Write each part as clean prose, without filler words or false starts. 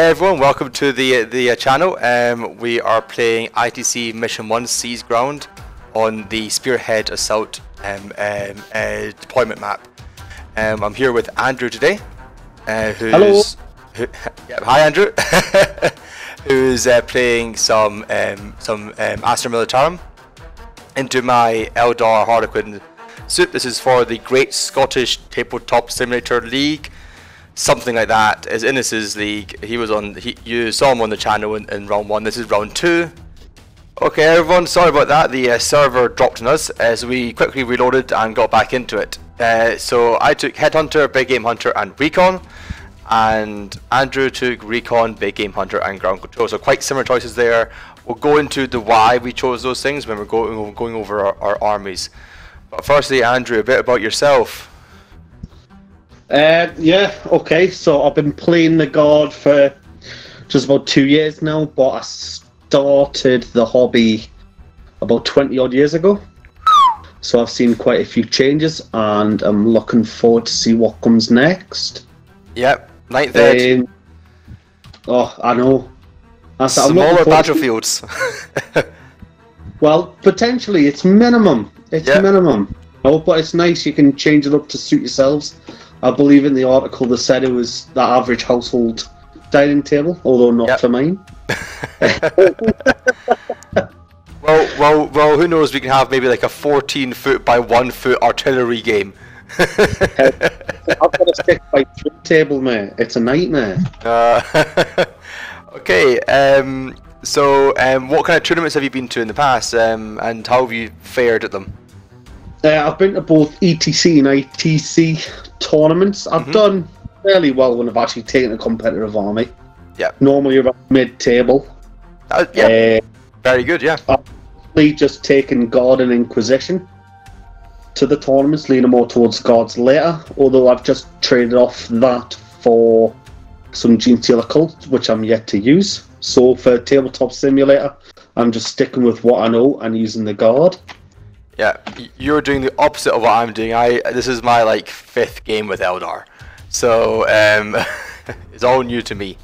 everyone, welcome to the channel. We are playing ITC Mission 1 Seize Ground on the Spearhead Assault Deployment map. I'm here with Andrew today, Hello. Hi Andrew, who's playing some Astra Militarum into my Eldar Harlequin Soup. This is for the Great Scottish Tabletop Simulator League. Something like that. Is Innes's league. He was on. You saw him on the channel in round 1. This is round 2. Okay, everyone. Sorry about that. The server dropped on us as we quickly reloaded and got back into it. So I took Headhunter, Big Game Hunter, and Recon, and Andrew took Recon, Big Game Hunter, and Ground Control. So quite similar choices there. We'll go into the why we chose those things when we're going over our armies. But firstly, Andrew, a bit about yourself. Yeah, okay, so I've been playing the Guard for just about 2 years now, but I started the hobby about 20 odd years ago. So I've seen quite a few changes and I'm looking forward to see what comes next. Yep, 9th Ed. Oh, I know. Smaller battlefields. Well, potentially, it's minimum. It's minimum. Oh, but it's nice, you can change it up to suit yourselves. I believe in the article they said it was the average household dining table, although not for mine. well, who knows? We can have maybe like a 14-foot by 1-foot artillery game. I've got a 6x3 table, mate. It's a nightmare. Okay. So, what kind of tournaments have you been to in the past, and how have you fared at them? I've been to both ETC and ITC tournaments. I've done fairly well when I've actually taken a competitive army. Yeah. Normally around mid-table. Yeah. Very good, yeah. I've just taken Guard and Inquisition to the tournaments, leaning more towards Guards later, although I've just traded off that for some Gene Stealer Cult, which I'm yet to use. So for Tabletop Simulator, I'm just sticking with what I know and using the Guard. Yeah, you're doing the opposite of what I'm doing. This is my like 5th game with Eldar, so it's all new to me.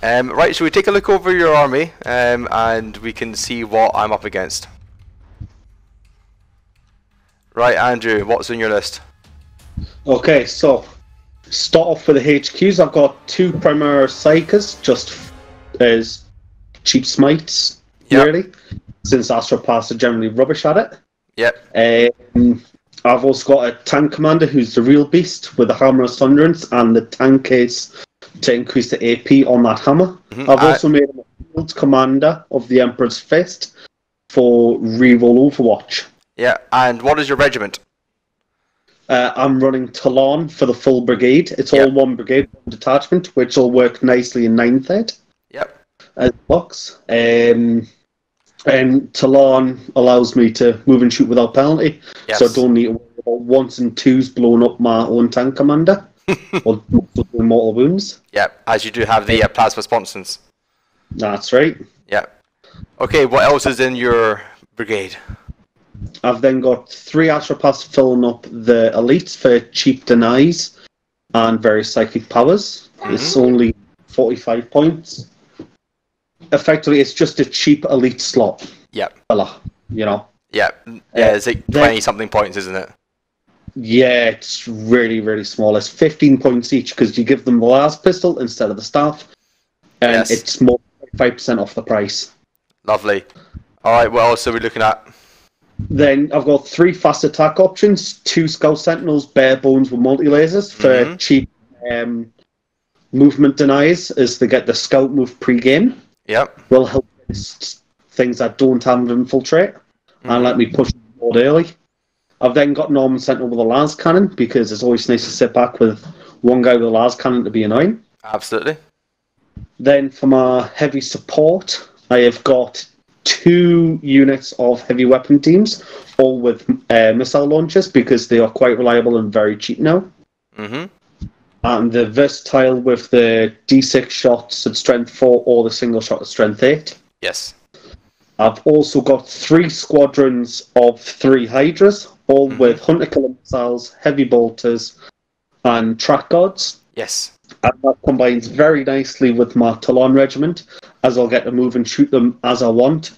Right, should we take a look over your army and we can see what I'm up against? Right, Andrew, what's on your list? Okay, so start off with the HQs. I've got 2 Primaris Psychers, just as cheap smites, really, since Astra Pass are generally rubbish at it. Yep. I've also got a tank commander who's the real beast with the Hammer of Sunderance and the tank case to increase the AP on that hammer. I've also made him a field commander of the Emperor's Fist for reroll Overwatch. Yeah, and what is your regiment? I'm running Tallarn for the full brigade. It's all one brigade, one detachment, which will work nicely in 9th Ed. Yep. As box. And Tallarn allows me to move and shoot without penalty, so I don't need to worry about 1s and 2s blowing up my own tank commander or mortal wounds. Yep, as you do have the plasma sponsons. That's right. Yep. Okay, what else is in your brigade? I've then got 3 Astra Pass filling up the elites for cheap denies and various psychic powers. It's only 45 points. Effectively, it's just a cheap elite slot. Yep. You know. Yep. Yeah, it's like 20-something points, isn't it? Yeah, it's really, really small. It's 15 points each because you give them the last pistol instead of the staff, and it's more than 5% off the price. Lovely. All right, what else are we looking at? Then I've got 3 fast attack options: 2 Scout Sentinels, bare bones with multi-lasers for cheap movement denies, as they get the Scout move pre-game. Yep. Will help things that don't have infiltrate and let me push forward early. I've then got Norman Sentinel with a las cannon because it's always nice to sit back with one guy with a las cannon to be annoying. Absolutely. Then for my heavy support, I have got 2 units of heavy weapon teams, all with missile launchers because they are quite reliable and very cheap now. And the versatile with the D6 shots at strength 4 or the single shot at strength 8. Yes. I've also got 3 squadrons of 3 Hydras, all with hunter killer missiles, heavy bolters, and track guards. Yes. And that combines very nicely with my Tallarn regiment, as I'll get to move and shoot them as I want.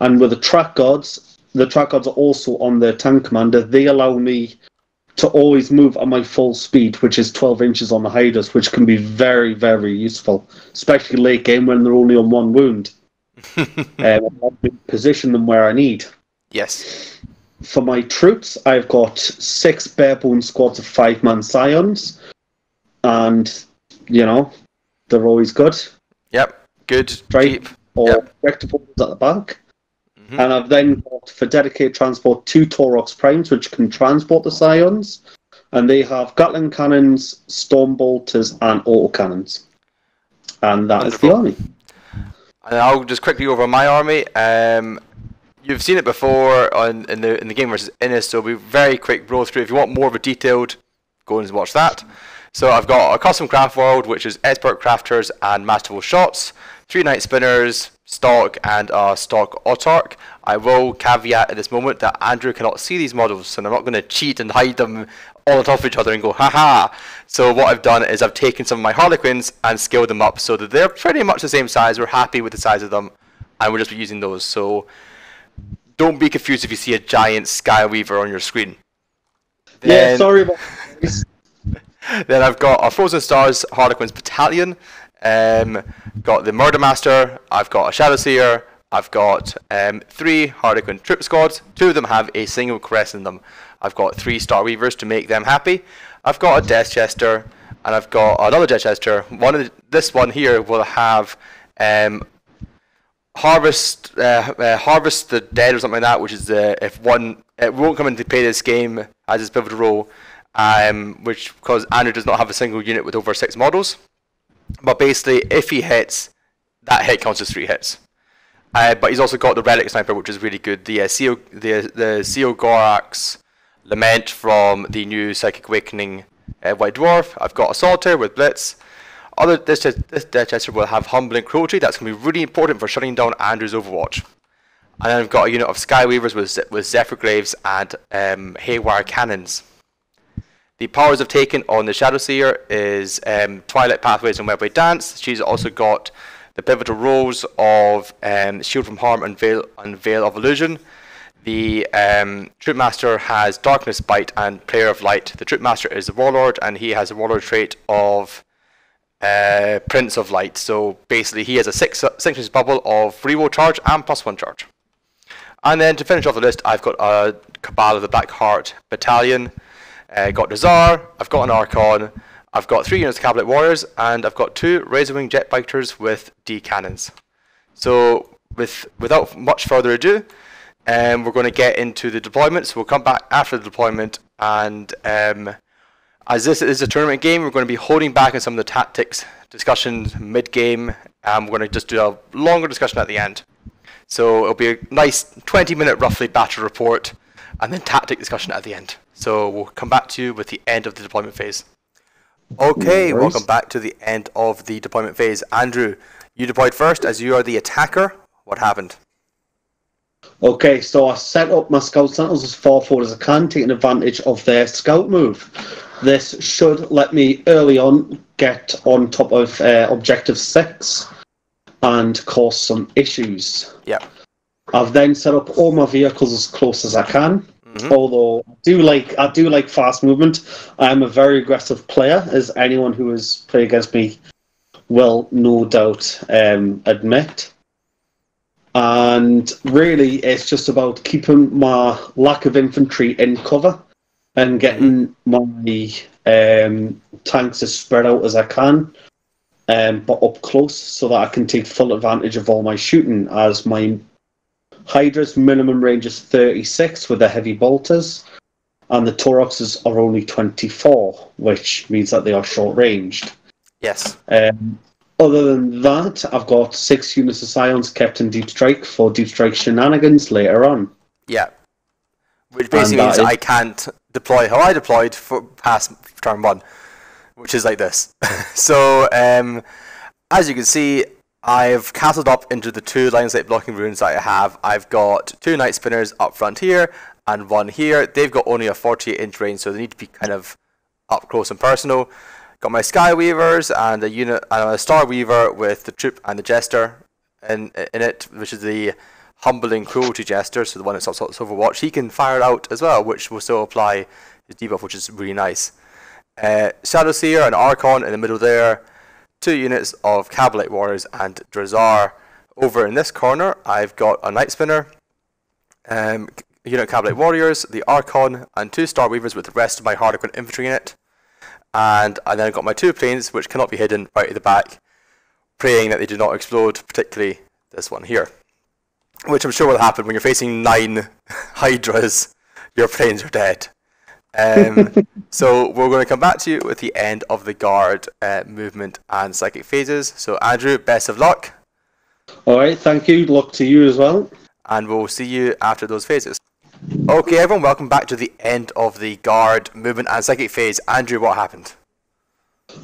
And with the track guards are also on the tank commander. They allow me to always move at my full speed, which is 12 inches on the Hydras, which can be very, very useful, especially late game when they're only on 1 wound. I'll position them where I need. Yes. For my troops, I've got 6 barebone squads of 5-man scions, and, you know, they're always good. Yep, good. Right? Or projectables at the back. And I've then got, for dedicated transport, 2 Taurox Primes, which can transport the Scions. And they have Gatling cannons, storm bolters, and autocannons. And that is the army. And I'll just quickly go over my army. You've seen it before in the game versus Innis, so we'll be very quick roll through. If you want more of a detailed, go and watch that. So I've got a custom craft world, which is expert crafters and masterful shots, 3 night spinners, stock, and a stock autarch. I will caveat at this moment that Andrew cannot see these models, and I'm not going to cheat and hide them all on top of each other and go, haha. So what I've done is I've taken some of my Harlequins and scaled them up so that they're pretty much the same size. We're happy with the size of them, and we'll just be using those. So don't be confused if you see a giant Skyweaver on your screen. Yeah, sorry about this. Then I've got a Frozen Stars Harlequins battalion. Got the Murder Master. I've got a Shadowseer. I've got 3 Harlequin troop squads. 2 of them have a single crest in them. I've got 3 Star Weavers to make them happy. I've got a Death Chester, and I've got another Death Chester. This one here will have harvest the dead or something like that, which is if one it won't come into play this game as its pivotal role. Which because Andrew does not have a single unit with over 6 models, but basically if he hits, that hit counts as 3 hits. But he's also got the Relic Sniper, which is really good. The Seal Gorax Lament from the new Psychic Awakening White Dwarf. I've got a Solitaire with Blitz. This Death Chester will have Humbling Cruelty. That's going to be really important for shutting down Andrew's Overwatch. And then I've got a unit of Skyweavers with Zephyr Graves and Haywire Cannons. The powers I've taken on the Shadowseer is Twilight Pathways and Webway Dance. She's also got the pivotal roles of Shield from Harm and Veil of Illusion. The Troop Master has Darkness Bite and Prayer of Light. The Troop Master is a Warlord, and he has a Warlord trait of Prince of Light. So basically he has a 6 inches bubble of reroll charge and +1 charge. And then to finish off the list, I've got a Cabal of the Black Heart Battalion. Got Nazar, I've got an Archon, I've got 3 units of Cabinet Warriors, and I've got 2 Razorwing Jetbiters with D cannons. So without much further ado, we're going to get into the deployment. So we'll come back after the deployment, and as this is a tournament game, we're going to be holding back on some of the tactics discussions mid-game, and we're going to just do a longer discussion at the end. So it'll be a nice 20-minute roughly battle report, and then tactic discussion at the end. So we'll come back to you with the end of the deployment phase. Okay, welcome back to the end of the deployment phase. Andrew, you deployed first as you are the attacker. What happened? Okay, so I set up my scout sentinels as far forward as I can, taking advantage of their scout move. This should let me early on get on top of Objective 6 and cause some issues. Yeah. I've then set up all my vehicles as close as I can. Although I do like fast movement. I'm a very aggressive player, as anyone who has played against me will no doubt admit. And really, it's just about keeping my lack of infantry in cover and getting my tanks as spread out as I can, but up close so that I can take full advantage of all my shooting, as my Hydra's minimum range is 36 with the heavy bolters, and the Tauroxes are only 24, which means that they are short-ranged. Yes. Other than that, I've got 6 units of Scions kept in Deep Strike for Deep Strike shenanigans later on. Yeah. Which basically means I can't deploy how I deployed for past turn 1, which is like this. So, as you can see, I've castled up into the 2 line of sight blocking runes that I have. I've got 2 Night Spinners up front here and 1 here. They've got only a 48-inch range, so they need to be kind of up close and personal. Got my Sky Weavers and a unit and a Star Weaver with the Troop and the Jester in it, which is the Humbling Cruelty Jester, so the one that stops Overwatch. He can fire out as well, which will still apply his debuff, which is really nice. Shadowseer and Archon in the middle there. 2 units of Cabalite Warriors and Drazar. Over in this corner, I've got a Night Spinner, unit of Cabalite Warriors, the Archon, and 2 Star Weavers with the rest of my Harlequin infantry in it. And then I've got my 2 planes, which cannot be hidden, right at the back, praying that they do not explode, particularly this one here. Which I'm sure will happen when you're facing 9 Hydras, your planes are dead. So we're going to come back to you with the end of the guard movement and psychic phases. So Andrew, best of luck. Alright, thank you. Luck to you as well. And we'll see you after those phases. Okay everyone, welcome back to the end of the guard movement and psychic phase. Andrew, what happened?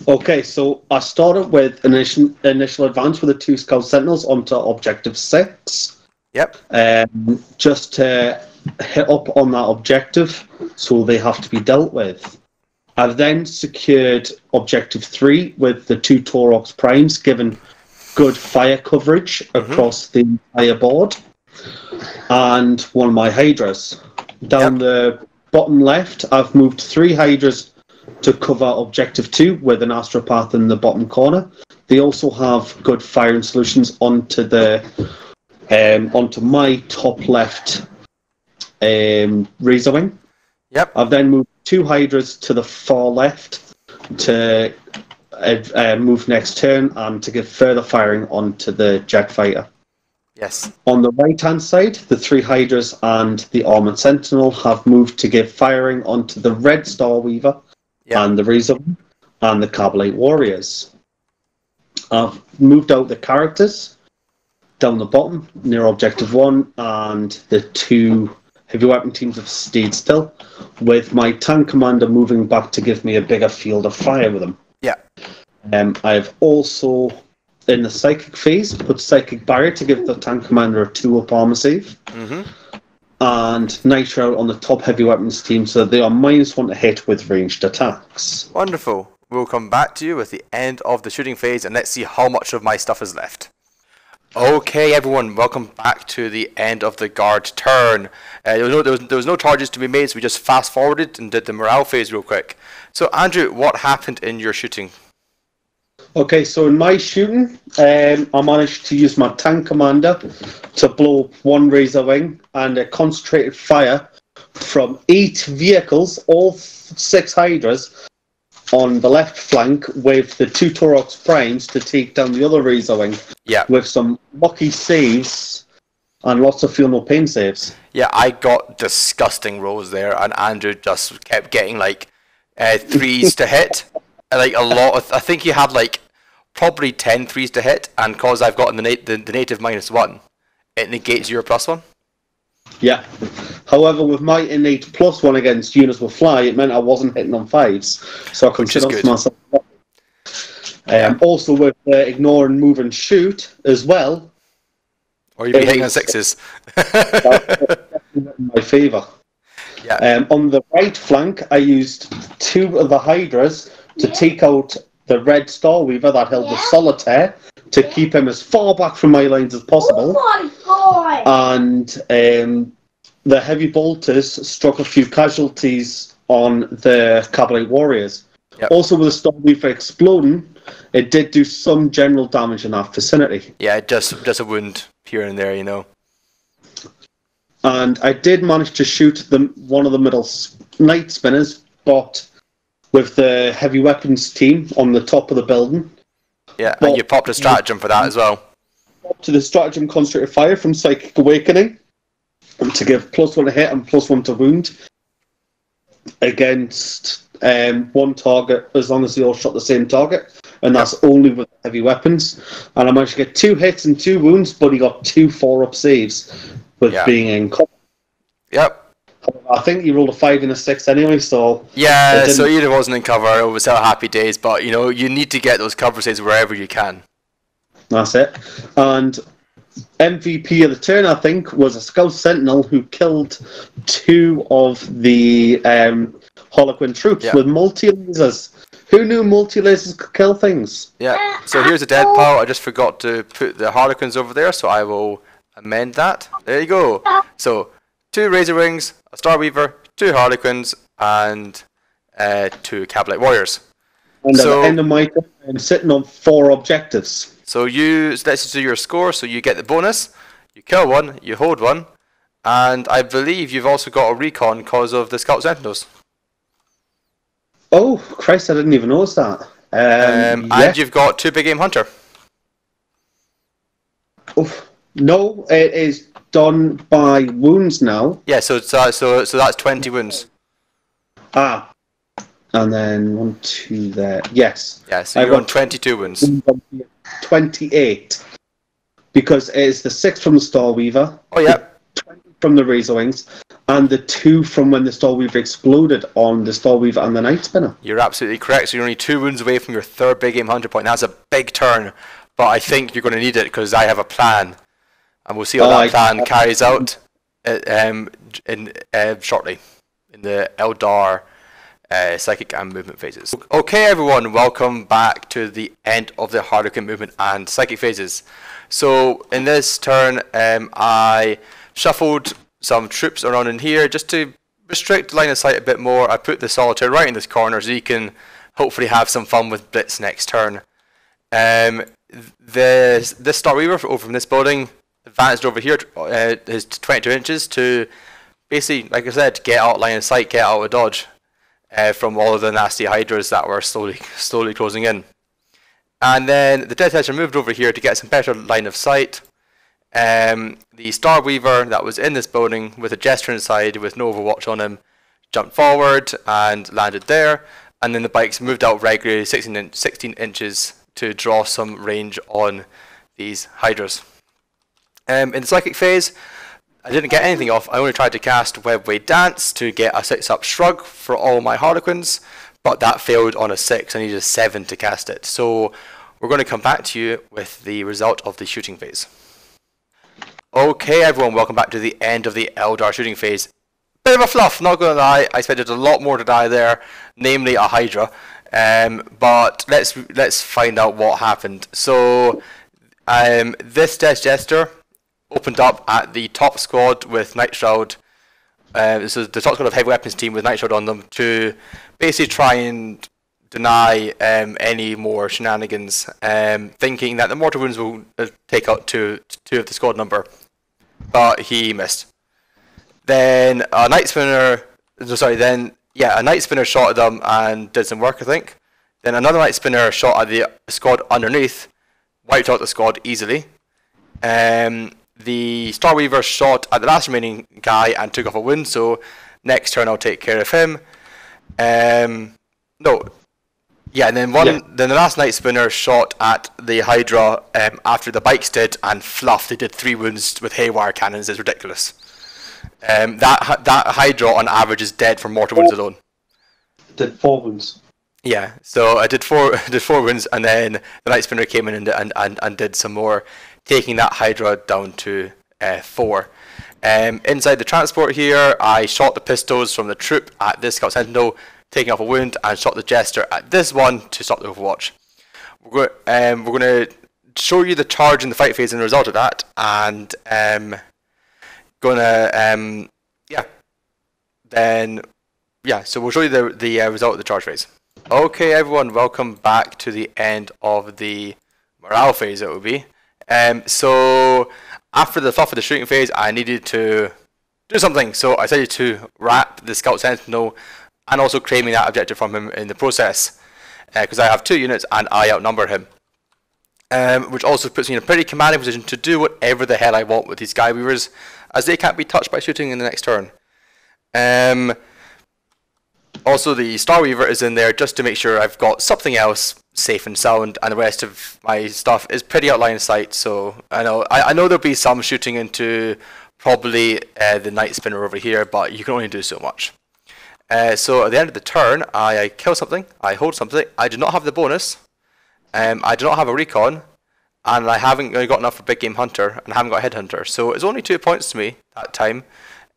Okay, so I started with initial advance with the 2 Scout Sentinels onto Objective 6. Yep. Just to hit up on that objective, so they have to be dealt with. I've then secured Objective 3 with the 2 Taurox Primes, given good fire coverage across the entire board. And 1 of my Hydras. Down the bottom left, I've moved 3 Hydras to cover Objective 2 with an Astropath in the bottom corner. They also have good firing solutions onto my top left Razor Wing. Yep. I've then moved 2 Hydras to the far left to move next turn and to give further firing onto the Jet Fighter. Yes. On the right-hand side, the 3 Hydras and the Armored Sentinel have moved to give firing onto the Red Star Weaver and the Razor Wing and the Cabalite Warriors. I've moved out the characters down the bottom near Objective 1, and the 2 heavy weapon teams have stayed still, with my tank commander moving back to give me a bigger field of fire with them. Yeah. I've also, in the psychic phase, put Psychic Barrier to give the tank commander a 2-up armor save. And Nitro out on the top heavy weapons team, so they are -1 to hit with ranged attacks. Wonderful. We'll come back to you with the end of the shooting phase, and let's see how much of my stuff is left. Okay everyone, welcome back to the end of the guard turn. There was no charges to be made, so we just fast forwarded and did the morale phase real quick. So Andrew, what happened in your shooting? Okay, so in my shooting, I managed to use my tank commander to blow up 1 Razor Wing and a concentrated fire from 8 vehicles, all 6 Hydras, on the left flank with the 2 Taurox Primes to take down the other Razor Wing. Yeah. With some lucky saves and lots of feel no pain saves. Yeah, I got disgusting rolls there, and Andrew just kept getting like 3s to hit. Like a lot of, I think he had like probably 10 3s to hit, and because I've gotten the native -1, it negates your +1. Yeah. However, with my innate +1 against units with fly, it meant I wasn't hitting on 5s, so I considered myself. Also with ignore and move and shoot as well. Or you'd be hitting on 6s. In my favour. Yeah. On the right flank, I used 2 of the Hydras to take out the Red Star Weaver that held the Solitaire, to keep him as far back from my lines as possible. Oh my God. And the Heavy Bolters struck a few casualties on the Cabalite Warriors. Yep. Also with the Star Weaver exploding, it did do some general damage in that vicinity. Yeah, just a wound here and there, you know. And I did manage to shoot one of the middle Night Spinners, but with the heavy weapons team on the top of the building. Yeah, and you popped a stratagem for that as well. To the stratagem concentrated fire from Psychic Awakening to give +1 to hit and +1 to wound against 1 target, as long as they all shot the same target, and that's only with heavy weapons. And I managed to get 2 hits and 2 wounds, but he got 2 4-up saves with being in cover. Yep. I think he rolled a 5 and a 6 anyway, so... Yeah, so either wasn't in cover, it was still happy days, but, you know, you need to get those cover saves wherever you can. That's it. And MVP of the turn, I think, was a Scout Sentinel who killed 2 of the Harlequin troops with multi-lasers Who knew multi-lasers could kill things? Yeah, so here's a dead pile. I just forgot to put the Harlequins over there, so I will amend that. There you go. So, 2 Razor Wings, a Star Weaver, 2 Harlequins, and 2 Cavalry Warriors. And so, at the end of my turn, I'm sitting on 4 objectives. So let's do your score, so you get the bonus, you kill 1, you hold 1, and I believe you've also got a recon because of the Scout Sentinels. Oh, Christ, I didn't even notice that. And you've got 2 Big Game Hunter. Oof. No, it is done by wounds now. Yeah, so that's 20 wounds. Ah. And then 1, 2 there. Yes. Yeah, so you're on 22 wounds. 28. Because it is the 6 from the Star Weaver. Oh, yeah. 20 from the Razor Wings. And the 2 from when the Star Weaver exploded on the Star Weaver and the Night Spinner. You're absolutely correct. So you're only 2 wounds away from your 3rd Big Game Hunter point. That's a big turn. But I think you're going to need it because I have a plan. And we'll see how that plan carries out shortly in the Eldar psychic and movement phases. Okay, everyone, welcome back to the end of the Harlequin movement and psychic phases. So in this turn, I shuffled some troops around in here just to restrict line of sight a bit more. I put the Solitaire right in this corner so you can hopefully have some fun with Blitz next turn. This Star Weaver over from this building advanced over here is 22 inches to basically, like I said, get out line of sight, get out of dodge from all of the nasty Hydras that were slowly closing in. And then the Death Toucher moved over here to get some better line of sight. The Star Weaver that was in this building with a Jester inside with no Overwatch on him jumped forward and landed there. And then the bikes moved out regularly 16 inches to draw some range on these Hydras. In the Psychic phase, I didn't get anything off. I only tried to cast Webway Dance to get a 6-up Shrug for all my Harlequins, but that failed on a 6. I needed a 7 to cast it. So we're going to come back to you with the result of the shooting phase. Okay, everyone, welcome back to the end of the Eldar shooting phase. Bit of a fluff, not going to lie. I expected a lot more to die there, namely a Hydra. But let's find out what happened. So this Death Jester opened up at the top squad with Night Shroud. This is the top squad of heavy weapons team with Night Shroud on them to basically try and deny any more shenanigans, thinking that the mortar wounds will take out two of the squad number, but he missed. Then a Night Spinner, a Night Spinner shot at them and did some work, I think. Then another Night Spinner shot at the squad underneath, wiped out the squad easily. The Star Weaver shot at the last remaining guy and took off a wound, so next turn I'll take care of him. And then the last Night Spinner shot at the Hydra after the bikes did, and fluff, they did 3 wounds with haywire cannons. It's ridiculous. That Hydra on average is dead from mortar wounds alone. Did 4 wounds. Yeah, so I did four wounds, and then the Night Spinner came in and did some more, taking that Hydra down to 4. Inside the transport here, I shot the pistols from the troop at this Scout Sentinel, taking off a wound, and shot the Jester at this one to stop the Overwatch. We're going to show you the charge in the fight phase and the result of that, and so we'll show you the result of the charge phase. Okay, everyone, welcome back to the end of the morale phase, it will be. So after the fluff of the shooting phase, I needed to do something, so I decided to wrap the Scout Sentinel and also claiming that objective from him in the process, because I have 2 units and I outnumber him. Which also puts me in a pretty commanding position to do whatever the hell I want with these Sky Weavers, as they can't be touched by shooting in the next turn. Also, the Star Weaver is in there just to make sure I've got something else safe and sound, and the rest of my stuff is pretty out line of sight. So I know there'll be some shooting into probably the Night Spinner over here, but you can only do so much. So at the end of the turn, I kill something, I hold something. I do not have the bonus. I do not have a recon, and I haven't got enough for Big Game Hunter, and I haven't got a Headhunter. So it's only 2 points to me that time.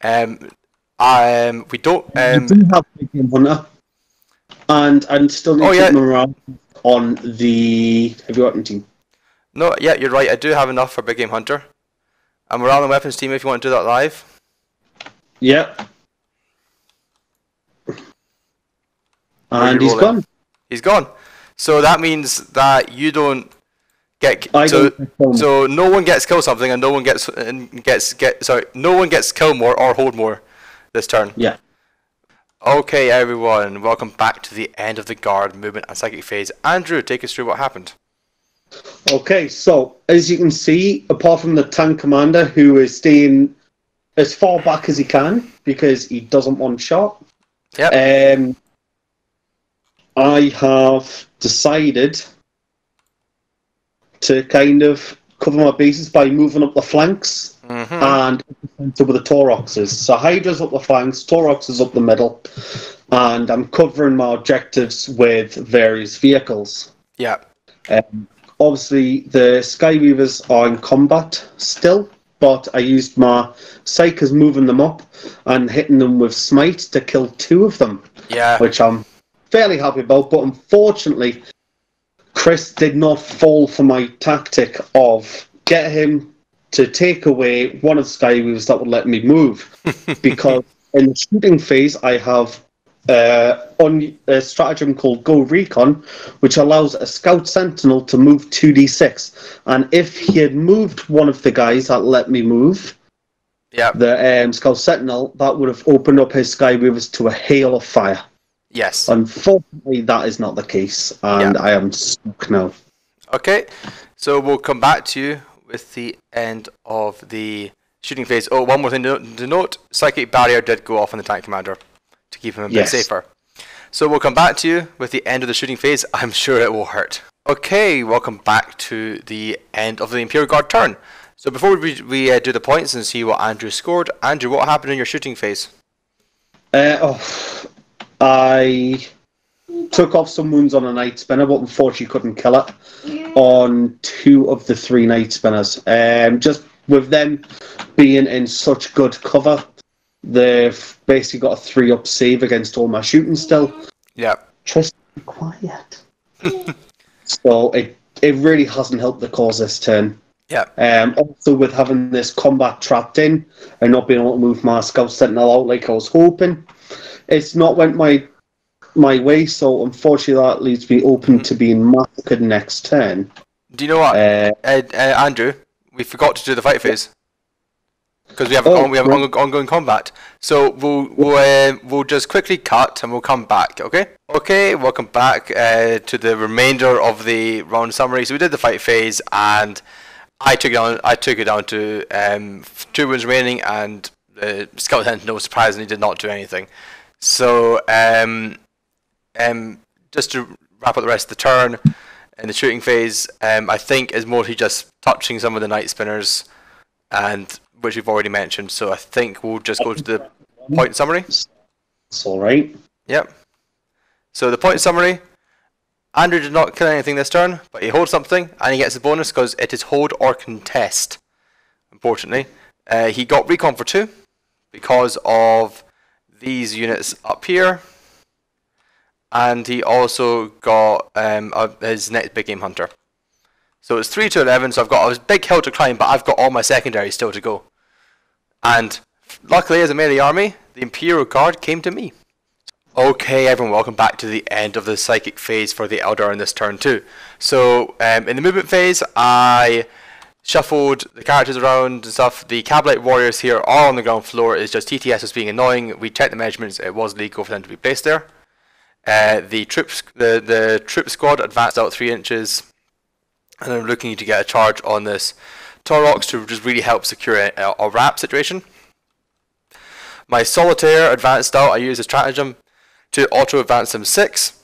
We don't. You do have Big Game Hunter. And I still need to keep morale on the heavy weapon team. No, yeah, you're right. I do have enough for Big Game Hunter. And morale on the weapons team if you want to do that live. Yep. And he's gone. He's gone. So that means that you don't get so no one gets kill something and no one gets no one gets kill more or hold more this turn. Yeah. Okay, everyone, welcome back to the end of the guard movement and psychic phase. Andrew, take us through what happened. Okay, so as you can see, apart from the tank commander who is staying as far back as he can because he doesn't want shot. Yep. I have decided to kind of cover my bases by moving up the flanks and with the Tauroxes. So Hydra's up the flanks, Taurox up the middle, and I'm covering my objectives with various vehicles. Yeah. Obviously, the Skyweavers are in combat still, but I used my Psychers moving them up and hitting them with Smite to kill 2 of them. Yeah. Which I'm fairly happy about, but unfortunately, Chris did not fall for my tactic of get him to take away one of the Skyweavers that would let me move. Because in the shooting phase, I have on a stratagem called Go Recon, which allows a Scout Sentinel to move 2d6. And if he had moved one of the guys that let me move, the Scout Sentinel, that would have opened up his Skyweavers to a hail of fire. Yes. Unfortunately, that is not the case, and I am stuck now. Okay, so we'll come back to you with the end of the shooting phase. Oh, one more thing to note. Psychic Barrier did go off on the tank commander to keep him a bit safer. So we'll come back to you with the end of the shooting phase. I'm sure it will hurt. Okay, welcome back to the end of the Imperial Guard turn. So before we do the points and see what Andrew scored, Andrew, what happened in your shooting phase? I took off some wounds on a Night Spinner, but unfortunately couldn't kill it on 2 of the 3 Night Spinners. Just with them being in such good cover, they've basically got a 3-up save against all my shooting still. Yeah. Tristan, be quiet. So it really hasn't helped the cause this turn. Yeah. Also with having this combat trapped in and not being able to move my Scout Sentinel out like I was hoping, it's not went my way, so unfortunately that leaves me open to being massacred next turn. Do you know what, Andrew? We forgot to do the fight phase because we have ongoing combat. So we'll just quickly cut and we'll come back. Okay. Okay. Welcome back to the remainder of the round summary. So we did the fight phase and I took it down to 2 wounds remaining, and the Scout Sentinel surprisingly did not do anything. So, just to wrap up the rest of the turn, in the shooting phase, I think is mostly just touching some of the Night Spinners, and which we've already mentioned. So I think we'll just go to the point summary. It's all right. Yep. So the point summary: Andrew did not kill anything this turn, but he holds something, and he gets a bonus because it is hold or contest. Importantly, he got recon for 2 because of these units up here, and he also got his next Big Game Hunter. So it's 3 to 11, so I've got a big hill to climb, but I've got all my secondaries still to go. And luckily, as a melee army, the Imperial Guard came to me. Okay, everyone, welcome back to the end of the psychic phase for the Eldar in this turn too. So in the movement phase, I shuffled the characters around and stuff. The Cavalry warriors here are on the ground floor. It's just TTS was being annoying. We checked the measurements. It was legal for them to be placed there. The troop squad advanced out 3 inches, and I'm looking to get a charge on this Taurox to just really help secure a wrap situation. My Solitaire advanced out. I used a stratagem to auto advance them 6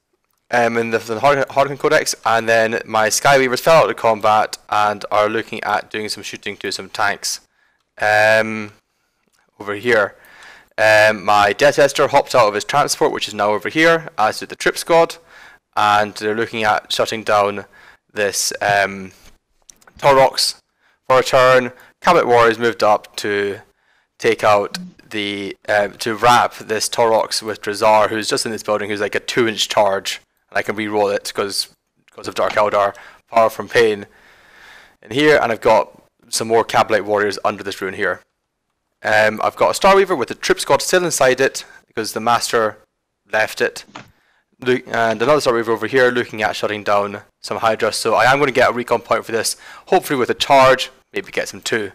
in the Harlequin Codex, and then my Skyweavers fell out of combat and are looking at doing some shooting to some tanks over here. My Death Tester hopped out of his transport, which is now over here, as did the Trip Squad, and they're looking at shutting down this Taurox for a turn. Cabinet Warriors moved up to take out the to wrap this Torox with Drazar, who's just in this building, who's like a 2-inch charge, and I can re-roll it because of Dark Eldar, Power from Pain, in here, and I've got some more Cabalite warriors under this rune here. I've got a Starweaver with a troop squad still inside it because the Master left it, and another Starweaver over here looking at shutting down some Hydra. So I am going to get a recon point for this, hopefully with a charge, maybe get some too.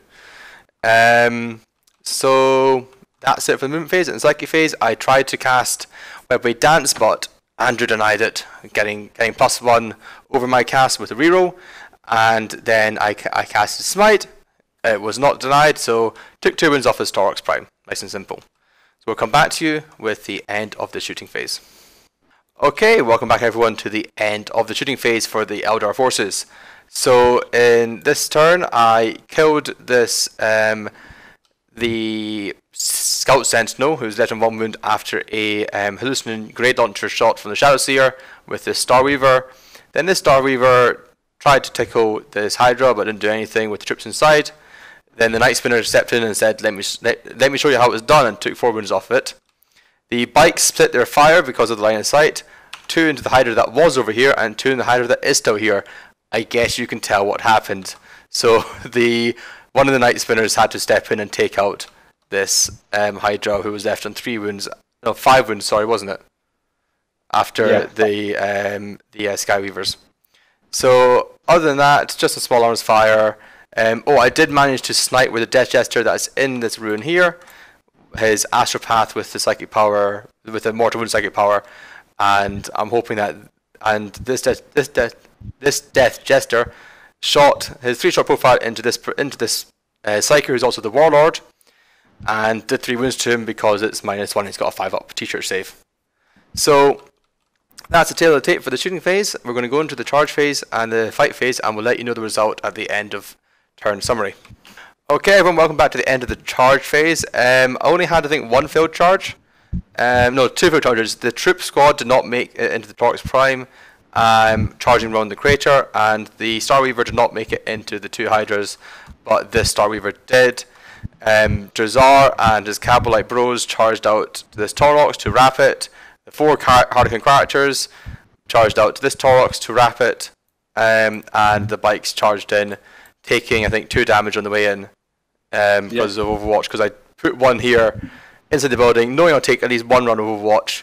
So that's it for the movement phase. In the psychic phase, I tried to cast Webway Dance, but Andrew denied it, getting +1 over my cast with a reroll, and then I casted Smite. It was not denied, so took 2 wins off his Torox Prime. Nice and simple. So we'll come back to you with the end of the shooting phase. Okay, welcome back everyone to the end of the shooting phase for the Eldar forces. So in this turn, I killed this the Scout Sentinel, who's left in 1 wound after a hallucinant grenade launcher shot from the Shadowseer with this Starweaver. Then this Starweaver tried to tickle this Hydra, but didn't do anything with the troops inside. Then the Night Spinner stepped in and said, let me show you how it was done, and took 4 wounds off it. The bikes split their fire because of the line of sight. 2 into the Hydra that was over here, and 2 in the Hydra that is still here. I guess you can tell what happened. So one of the Night Spinners had to step in and take out this Hydra, who was left on 5 wounds, sorry, wasn't it? After the Skyweavers. So other than that, just a small arms fire. I did manage to snipe with a Death Jester that's in this rune here. His Astropath with the psychic power, with the mortal wound psychic power, and I'm hoping that this Death Jester shot his 3-shot profile into this Psyker, who's also the Warlord, and did 3 wounds to him because it's -1. He's got a 5-up T-shirt save. So that's the tail of the tape for the shooting phase. We're going to go into the charge phase and the fight phase, and we'll let you know the result at the end of turn summary. Okay, everyone, welcome back to the end of the charge phase. I only had, I think, 1 failed charge. No, 2 failed charges. The troop squad did not make it into the Torox Prime, charging around the crater, and the Starweaver did not make it into the 2 Hydras, but this Starweaver did. Drazar and his Cabalite bros charged out to this Torox to wrap it. The 4 Harlequin characters charged out to this Torox to wrap it, and the bikes charged in, taking, I think, 2 damage on the way in because of Overwatch, because I put 1 here inside the building, knowing I'll take at least 1 run of Overwatch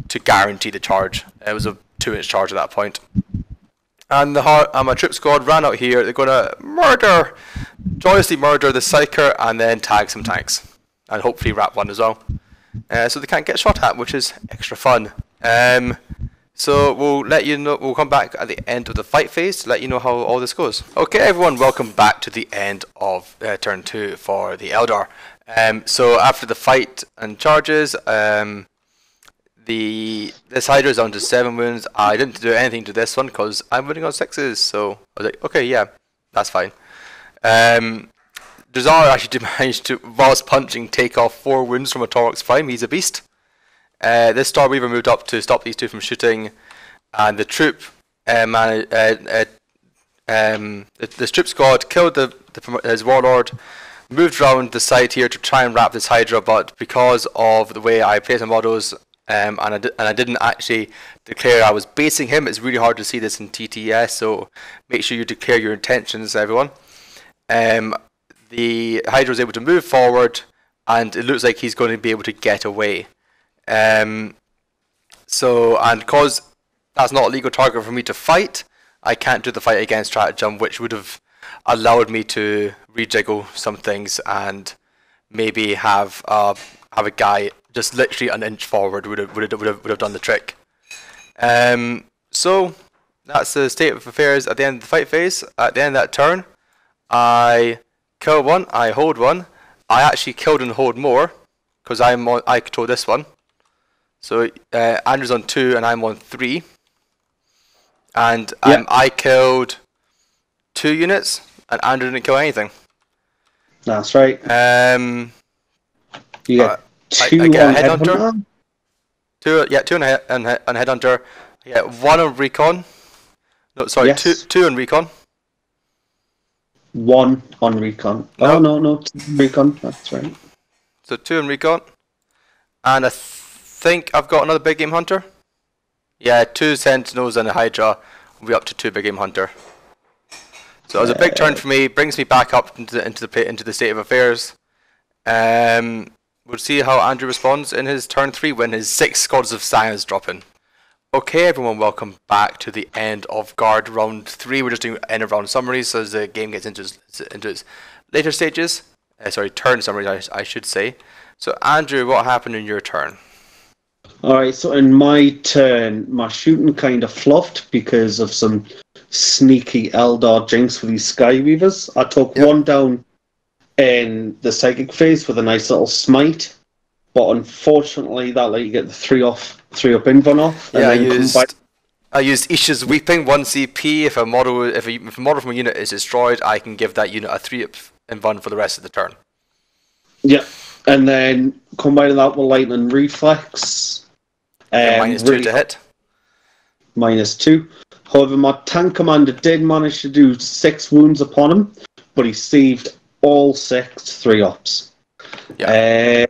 to guarantee the charge. It was a 2-inch charge at that point. And my troop squad ran out here. They're going to joyously murder the Psyker, and then tag some tanks. And hopefully wrap 1 as well. So they can't get shot at, which is extra fun. So we'll let you know. We'll come back at the end of the fight phase to let you know how all this goes. Okay, everyone, welcome back to the end of turn 2 for the Eldar. So after the fight and charges, this Hydra is down to 7 wounds. I didn't do anything to this one because I'm winning on 6s. So I was like, okay, yeah, that's fine. Drazar actually did manage to, whilst punching, take off 4 wounds from a Torox Prime. He's a beast. This Starweaver moved up to stop these 2 from shooting, and the troop, this troop squad killed his Warlord, moved around the side here to try and wrap this Hydra, but because of the way I placed my models, and I didn't actually declare I was basing him. It's really hard to see this in TTS, so make sure you declare your intentions, everyone. The Hydra was able to move forward, and it looks like he's going to be able to get away. And because that's not a legal target for me to fight, I can't do the fight against stratagem, which would have allowed me to rejiggle some things and maybe have a guy just literally an inch forward would have done the trick. So that's the state of affairs at the end of the fight phase. At the end of that turn, I kill 1, I hold 1. I actually killed and hold more because I control this one. So Andrew's on 2 and I'm on 3. And I killed 2 units and Andrew didn't kill anything. That's right. You get 2 I get on a Headhunter. 2? 2 on Headhunter. I get 1 on Recon. No, sorry, Yes. 2 on Recon. 1 on Recon. No. Oh, no, 2 on Recon. That's right. So 2 in recon. And I think I've got another big game hunter. Yeah, 2 sentinels and a Hydra. We'll be up to 2 big game hunter. So it was a big turn for me. Brings me back up into the state of affairs. We'll see how Andrew responds in his turn 3 when his 6 squads of Scions drop in. Okay, everyone, welcome back to the end of Guard round 3. We're just doing end of round summaries, so as the game gets into its later stages. Turn summaries, I should say. So, Andrew, what happened in your turn? Alright, so in my turn, my shooting kind of fluffed because of some sneaky Eldar jinx for these Skyweavers. I took one down in the psychic phase with a nice little smite, but unfortunately that let you get the 3 up invuln off. Yeah, I used Isha's Weeping, 1 CP. If a model from a unit is destroyed, I can give that unit a 3 up invuln for the rest of the turn. Yeah, and then combining that with lightning reflex. -2 really to hit. -2. However, my tank commander did manage to do 6 wounds upon him, but he saved all 6 3-ups. Yeah.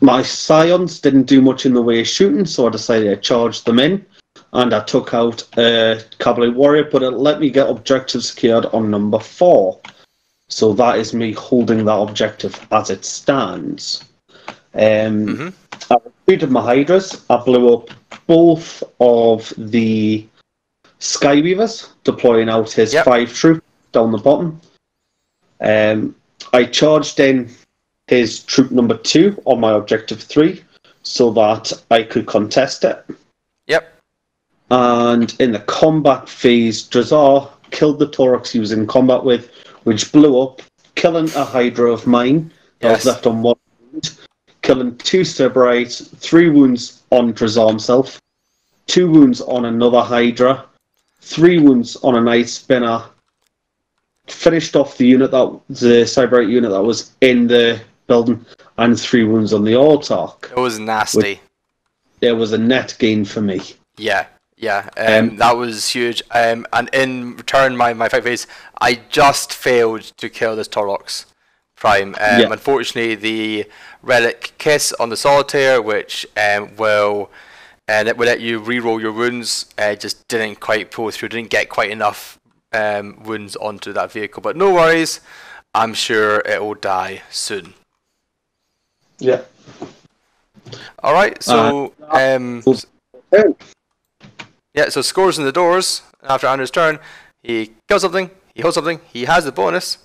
My Scions didn't do much in the way of shooting, so I decided to charge them in, and I took out a Cavalry Warrior, but it let me get objective secured on number 4. So that is me holding that objective as it stands. I retreated my Hydras. I blew up both of the Skyweavers, deploying out his 5 troops down the bottom. I charged in his troop number 2 on my objective 3 so that I could contest it. Yep. And in the combat phase, Drazar killed the Taurox he was in combat with, which blew up, killing a Hydra of mine that was left on 1 wound, killing 2 Stiberites, 3 wounds on Drazar himself, 2 wounds on another Hydra, 3 wounds on a Night Spinner, finished off the Cyberite unit that was in the building, and 3 wounds on the Autarch. It was nasty. There was a net gain for me. Yeah. That was huge. And in return, my fight phase, I just failed to kill this Taurox Prime. Unfortunately, the Relic Kiss on the Solitaire, which will let you reroll your wounds, just didn't quite pull through. Didn't get quite enough wounds onto that vehicle. But no worries, I'm sure it will die soon. Yeah. All right. So so scores in the doors. After Andrew's turn, he kills something, he holds something, he has the bonus,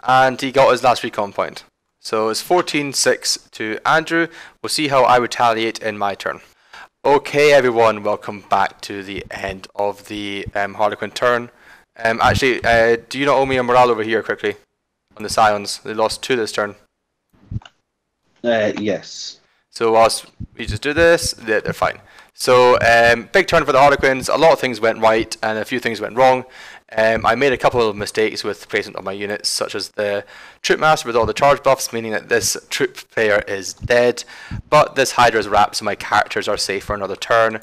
and he got his last recon point. So it's 14-6 to Andrew. We'll see how I retaliate in my turn. Okay, everyone, welcome back to the end of the Harlequin turn. Actually, do you not owe me a morale over here quickly? On the Scions, they lost 2 this turn. Yes. So whilst we just do this, they're fine. So big turn for the Harlequins. A lot of things went right and a few things went wrong. I made a couple of mistakes with the placement of my units, such as the Troop Master with all the charge buffs, meaning that this troop player is dead. But this Hydra is wrapped, so my characters are safe for another turn.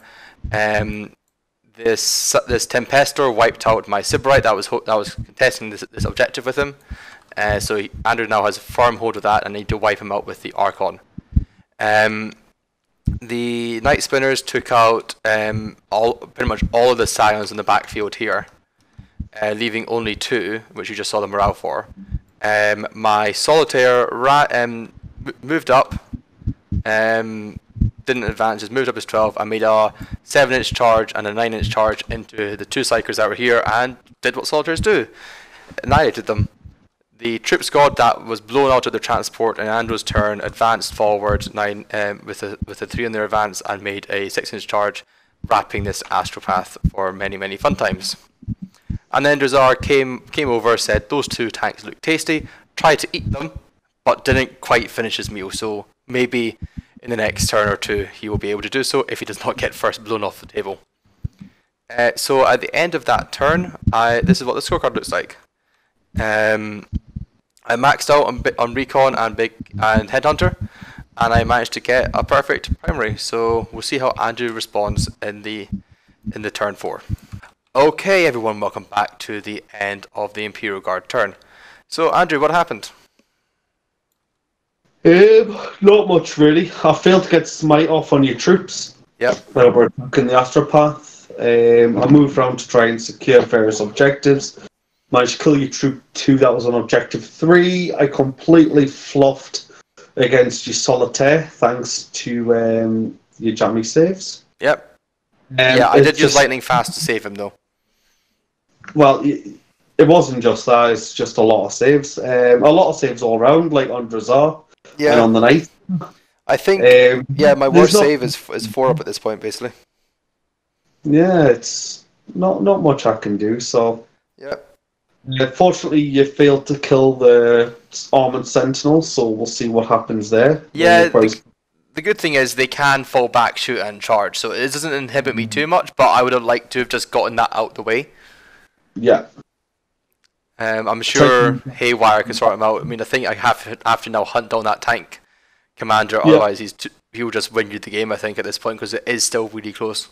This Tempestor wiped out my Sybarite that was contesting this objective with him. So Andrew now has a firm hold of that, and I need to wipe him out with the Archon. The Night Spinners took out pretty much all of the Scions in the backfield here, leaving only 2, which you just saw the morale for. My Solitaire moved up, didn't advance, just moved up his 12. I made a 7-inch charge and a 9-inch charge into the 2 Psychers that were here and did what Solitaires do, annihilated them. The troop squad that was blown out of the transport in Andrew's turn advanced forward 9 with a 3 in their advance and made a 6-inch charge, wrapping this astropath for many, many fun times. And then Drazar came over, said those 2 tanks look tasty, tried to eat them, but didn't quite finish his meal. So maybe in the next turn or 2 he will be able to do so if he does not get first blown off the table. So at the end of that turn, this is what the scorecard looks like. I maxed out on Recon and Headhunter, and I managed to get a perfect primary. So we'll see how Andrew responds in the turn 4. Okay, everyone, welcome back to the end of the Imperial Guard turn. So Andrew, what happened? Not much really. I failed to get smite off on your troops. Yep. That were attacking the Astra path. I moved around to try and secure various objectives. Managed to kill your troop 2 that was on objective 3. I completely fluffed against your solitaire thanks to your jammy saves. Yep. Yeah, I did use lightning fast to save him though. Well, it wasn't just that, it's just a lot of saves. A lot of saves all around, like on Drazar and on the night. I think, my worst save is 4 up at this point, basically. Yeah, it's not much I can do, so... Yeah. Fortunately, you failed to kill the Armoured Sentinel, so we'll see what happens there. Yeah, the good thing is they can fall back, shoot and charge, so it doesn't inhibit me too much, but I would have liked to have just gotten that out the way. Yeah. I'm sure Haywire can sort him out. I mean, I think I have to now hunt down that tank commander, otherwise he'll just win you the game, I think, at this point, because it is still really close.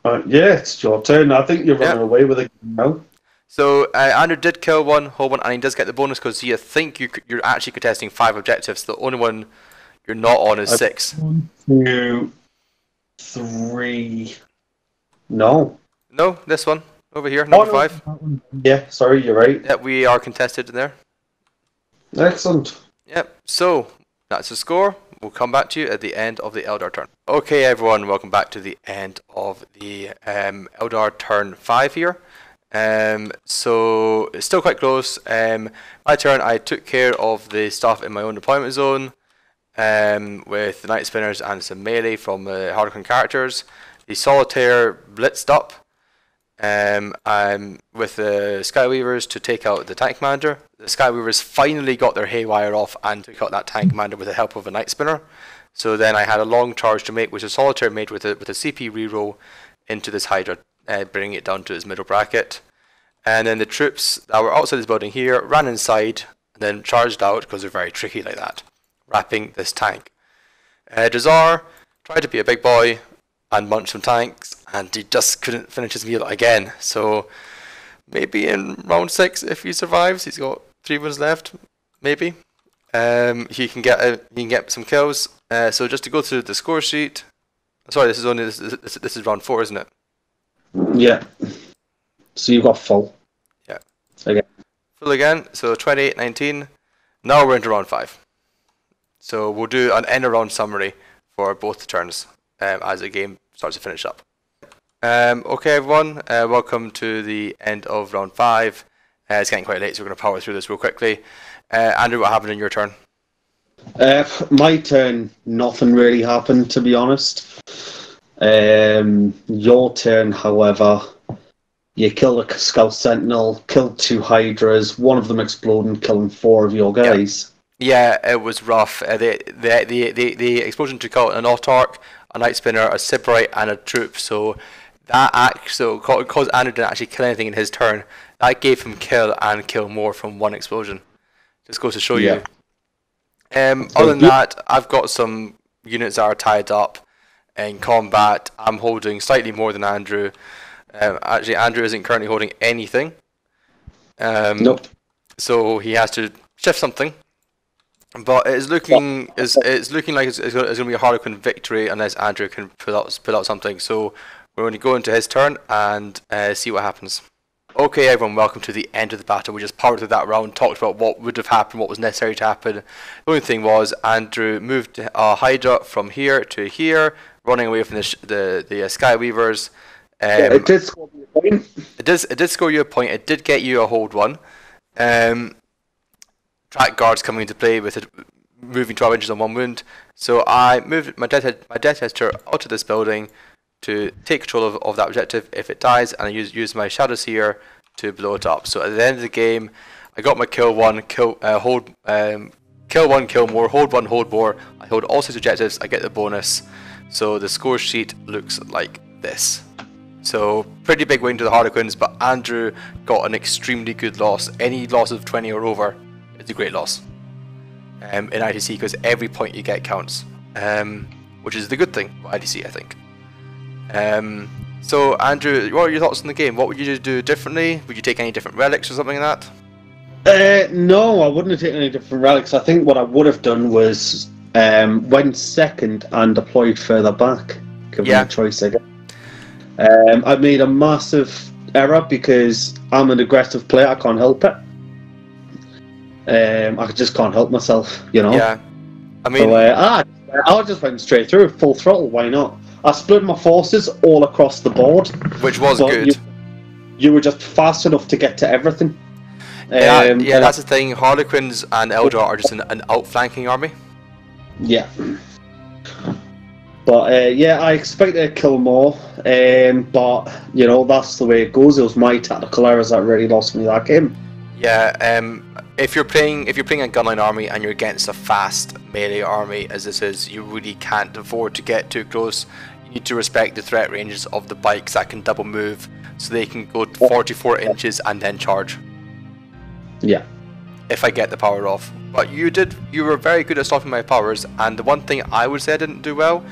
Yeah, it's your turn. I think you're running away with it now. So Andrew did kill one, hold one, and he does get the bonus because you think you're actually contesting 5 objectives. The only one you're not on is 6. 1, 2, 3. No. No, this one over here, number 5. Yeah, sorry, you're right. Yeah, we are contested in there. Excellent. Yep. So that's the score. We'll come back to you at the end of the Eldar turn. Okay, everyone, welcome back to the end of the Eldar turn 5 here. So it's still quite close. My turn, I took care of the stuff in my own deployment zone with the Night Spinners and some melee from the Harlequin characters. The Solitaire blitzed up with the Skyweavers to take out the tank commander. The Skyweavers finally got their Haywire off and took out that tank commander with the help of a Night Spinner. So then I had a long charge to make, which a Solitaire made with a CP reroll into this Hydra, bringing it down to its middle bracket. And then the troops that were outside this building here ran inside and then charged out, because they're very tricky like that, wrapping this tank. Drazar tried to be a big boy and munch some tanks, and he just couldn't finish his meal again. So maybe in round 6, if he survives, he's got 3 wins left, maybe. He can get some kills. So just to go through the score sheet. Sorry, this is round 4, isn't it? Yeah. So you got full. Yeah. Again. Full again. So 28-19. Now we're into round 5. So we'll do an end of round summary for both the turns as the game starts to finish up. Okay, everyone. Welcome to the end of round 5. It's getting quite late, so we're going to power through this real quickly. Andrew, what happened in your turn? My turn, nothing really happened, to be honest. Your turn, however, you killed a Scout Sentinel, killed 2 Hydras, one of them exploding, killing 4 of your guys. Yeah, it was rough. The explosion took out an Autarch, a Night Spinner, a Sybarite, and a troop. So that because Andrew didn't actually kill anything in his turn, that gave him kill and kill more from one explosion. Just goes to show you. Other than that, I've got some units that are tied up in combat. I'm holding slightly more than Andrew. Actually, Andrew isn't currently holding anything. Nope. So he has to shift something. But it's looking like it's going to be a Harlequin victory unless Andrew can pull out something. So we're going to go into his turn and see what happens. Okay, everyone, welcome to the end of the battle. We just powered through that round, talked about what would have happened, what was necessary to happen. The only thing was Andrew moved Hydra from here to here, running away from the Skyweavers. It did score you a point. It did score you a point. It did get you a hold one. Track guards coming into play with it moving 12 inches on 1 wound. So I moved my Death Tester out of this building to take control of that objective if it dies, and I use my Shadow Seer to blow it up. So at the end of the game, I got my kill 1, kill one, kill more, hold 1, hold more. I hold all 6 objectives, I get the bonus. So the score sheet looks like this. So pretty big win to the Harlequins, but Andrew got an extremely good loss. Any loss of 20 or over is a great loss in ITC, because every point you get counts, which is the good thing for ITC, I think. So Andrew, what are your thoughts on the game? What would you do differently? Would you take any different relics or something like that? No, I wouldn't have taken any different relics. I think what I would have done was went second and deployed further back, given the choice again. I made a massive error because I'm an aggressive player. I can't help it. I just can't help myself, you know. Yeah, I mean, so, I just went straight through, full throttle. Why not? I split my forces all across the board, which was good. You were just fast enough to get to everything. Yeah, that's the thing. Harlequins and Eldar are just an outflanking army. Yeah. But I expected to kill more, but you know that's the way it goes. It was my tactical errors that really lost me that game. Yeah, if you're playing a gunline army and you're against a fast melee army, as this is, you really can't afford to get too close. You need to respect the threat ranges of the bikes that can double move, so they can go 44 inches and then charge. Yeah. If I get the power off. But you were very good at stopping my powers, and the one thing I would say I didn't do well,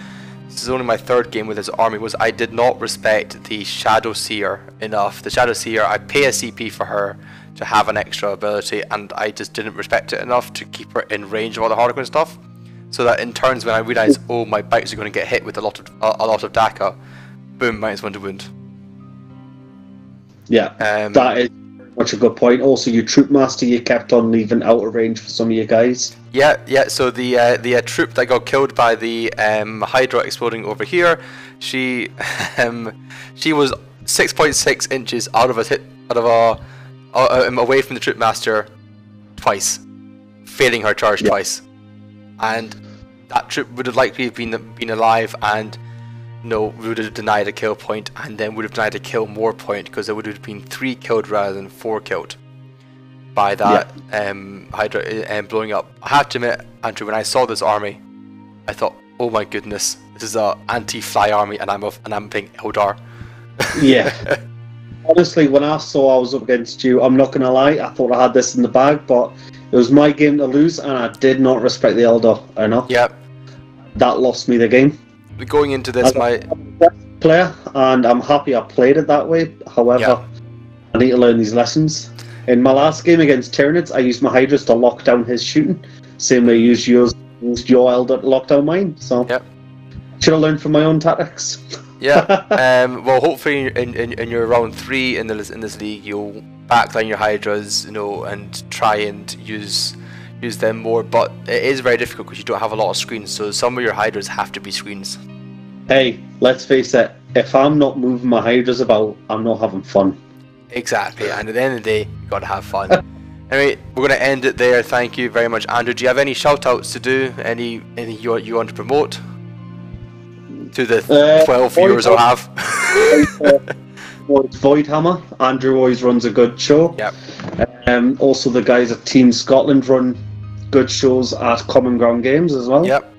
this is only my third game with this army, was I did not respect the Shadow Seer enough. The Shadow Seer, I pay a CP for her to have an extra ability, and I just didn't respect it enough to keep her in range of all the Harlequin stuff. So that in turns when I realised, oh, my bikes are going to get hit with a lot of DACA, boom, -1 to wound. Yeah, that is much a good point. Also, your troop master you kept on leaving out of range for some of your guys. Yeah. So the troop that got killed by the Hydra exploding over here, she was 6.6 inches away from the troop master twice, failing her charge twice, and that troop would have likely been alive and. No, we would have denied a kill point, and then would have denied a kill more point, because there would have been 3 killed rather than 4 killed by that Hydra blowing up. I have to admit, Andrew, when I saw this army, I thought, oh my goodness, this is an anti-fly army, and I'm playing Eldar. Yeah. Honestly, when I saw I was up against you, I'm not gonna lie, I thought I had this in the bag, but it was my game to lose, and I did not respect the Eldar enough. Yep. That lost me the game. Going into this, I'm a player, and I'm happy I played it that way. However, I need to learn these lessons. In my last game against Tyranids, I used my Hydras to lock down his shooting. Same way I used your Eldar to lock down mine. So, should have learned from my own tactics. Yeah. Well, hopefully in your round 3 in this league, you'll backline your Hydras, you know, and try and use them more, but it is very difficult because you don't have a lot of screens, so some of your Hydras have to be screens. Hey, let's face it, if I'm not moving my Hydras about, I'm not having fun. Exactly, and at the end of the day, you've got to have fun. Anyway, we're going to end it there. Thank you very much, Andrew. Do you have any shout-outs to do? Any you want to promote? To the 12 viewers I have? Voidhammer. Andrew always runs a good show. Yep. Also, the guys at Team Scotland run good shows at Common Ground Games as well. Yep.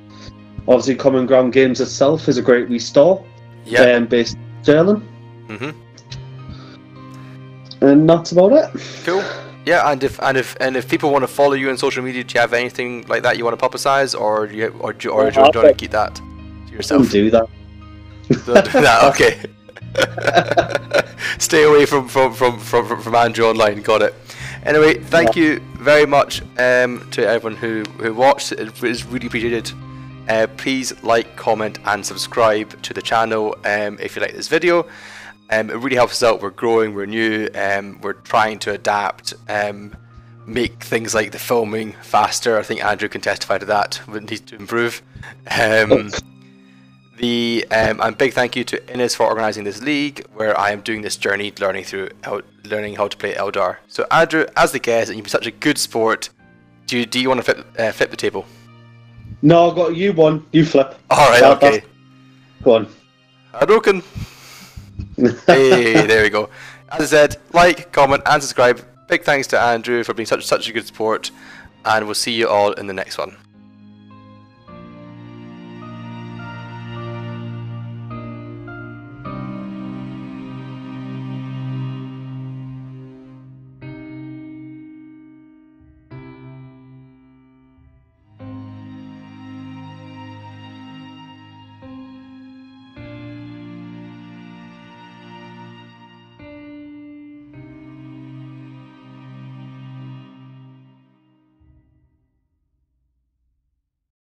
Obviously, Common Ground Games itself is a great wee store. Yep. Based in Stirling. And that's about it. Cool. Yeah, and if people want to follow you on social media, do you have anything like that you want to publicise, or do you want to keep that to yourself? Don't do that. Don't do that. Okay. Stay away from Andrew online. Got it. Anyway, thank you very much to everyone who watched. It is really appreciated. Please like, comment, and subscribe to the channel if you like this video. It really helps us out. We're growing. We're new. We're trying to adapt. Make things like the filming faster. I think Andrew can testify to that. We need to improve. And big thank you to Innes for organising this league, where I am doing this journey, learning how to play Eldar. So Andrew, as the guest, and you've been such a good sport, do you want to flip the table? No, I got you one. You flip. All right, okay. Go on. Hadouken. Hey, there we go. As I said, like, comment, and subscribe. Big thanks to Andrew for being such a good sport, and we'll see you all in the next one.